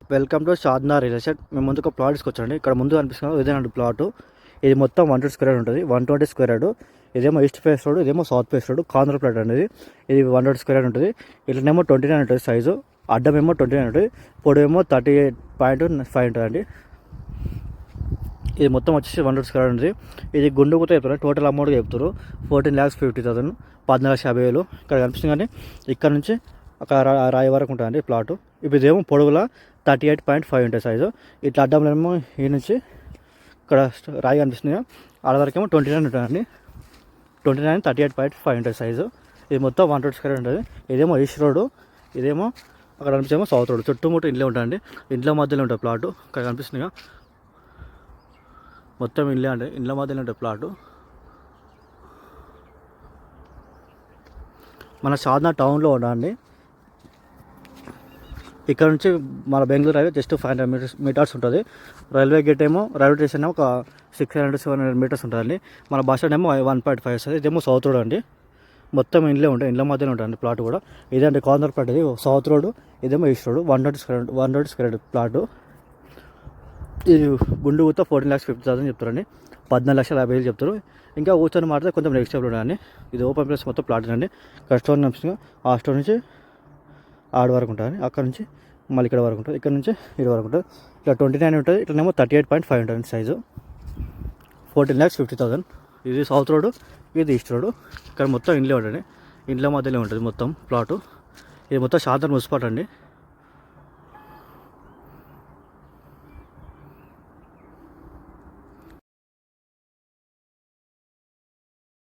Welcome to Shadna real estate. మేము ముందు ఒక ప్లాట్ తీసుకొచ్చండి. ఇక్కడ ముందు కనిపిస్తుంది ఇదేనండి ప్లాట్. ఇది మొత్తం 120 స్క్వేర్ ఉంటుంది, 120 స్క్వేర్ యార్డ్. ఇదేమో ఈస్ట్ ఫేస్ రోడ్, ఇదేమో south face road. Corner plot అనేది ఇది 120 స్క్వేర్ యార్డ్ ఉంటుంది. ఇట్లనేమో 29 ఉంటుంది సైజు. అడ్డం ఏమో 29 ఉంటుంది, పొడవు ఏమో 38.5 ఉంటుందండి. ఇది మొత్తం వచ్చేసి 100 స్క్వేర్ యార్డ్ ఉంటుంది. ఇది గుండుగుతో చెప్తారు, టోటల్ అమౌంట్ చెప్తారు 14,50,000, 14,50,000. ఇక్కడ కనిపిస్తుంది కానీ ఇక్కడ నుంచి అక్కడ రాయి వరకు ఉంటుందండి ప్లాటు. ఇప్పుడు ఇదేమో పొడవులా 38.5 ఉంటుంది సైజు. ఇట్లా అడ్డంలో ఏమో ఈ నుంచి ఇక్కడ రాయి కనిపిస్తుంది, ఆడ వరకు ఏమో 29 ఉంటుందండి. 29, 38.5 ఉంటుంది సైజు. ఇది మొత్తం 100 స్క్వేర్ ఉంటుంది. ఇదేమో ఈస్ట్ రోడ్డు, ఇదేమో అక్కడ కనిపిస్తేమో సౌత్ రోడ్. చుట్టుముట్టు ఇంట్లో ఉంటాయండి, ఇంట్లో మధ్యలో ఉంటుంది ప్లాటు. ఇక్కడ కనిపిస్తుంది మొత్తం ఇల్లే అంటే ఇంట్లో మధ్యలో ఉంటుంది ప్లాటు. మన షాద్నా టౌన్లో ఉండండి. ఇక్కడ నుంచి మన బెంగళూరు రైల్వే జస్ట్ 500 మీటర్స్ ఉంటుంది. రైల్వే గేట్ ఏమో రైల్వే స్టేషన్ ఏమో ఒక 600-700 మీటర్స్ ఉంటుందండి. మన బస్ స్టాండ్ ఏమో 1.5 వస్తుంది. ఇదేమో సౌత్ రోడ్ అండి. మొత్తం ఇండ్లే ఉంటాయి, ఇండ్ల మధ్యలో ఉంటుంది ప్లాట్ కూడా. ఇదంటే కార్నర్ ప్లాట్, ఇది సౌత్ రోడ్, ఇదేమో ఈస్ట్ రోడ్. 100 square plot. ఇది గుండుగుతో 14,50,000 చెప్తారండి. 14,50,000 చెప్తారు. ఇంకా కూర్చొని మాట్లాడితే కొంచెం నెక్స్ట్ స్టెప్లో ఉండండి. ఇది ఓపెన్ ప్లేస్ మొత్తం ప్లాట్ అండి. ఇక్కడ స్టోర్ నడుస్తుంది, ఆ స్టోర్ నుంచి ఆడ వరకు ఉంటుంది, అక్కడ నుంచి మళ్ళీ ఇక్కడ వరకు ఉంటుంది, ఇక్కడ నుంచి ఇక్కడ వరకు ఉంటుంది. ఇట్లా 29 ఉంటుంది, ఇట్లనేమో 38.5 ఉంటుంది సైజు. 14,50,000. ఇది సౌత్ రోడ్, ఇది ఈస్ట్ రోడ్. ఇక్కడ మొత్తం ఇండ్లే ఉంటుంది, ఇండ్ల మధ్యలో ఉంటుంది మొత్తం ప్లాటు. ఇది మొత్తం షాద్నా మున్సిపాలిటీ అండి.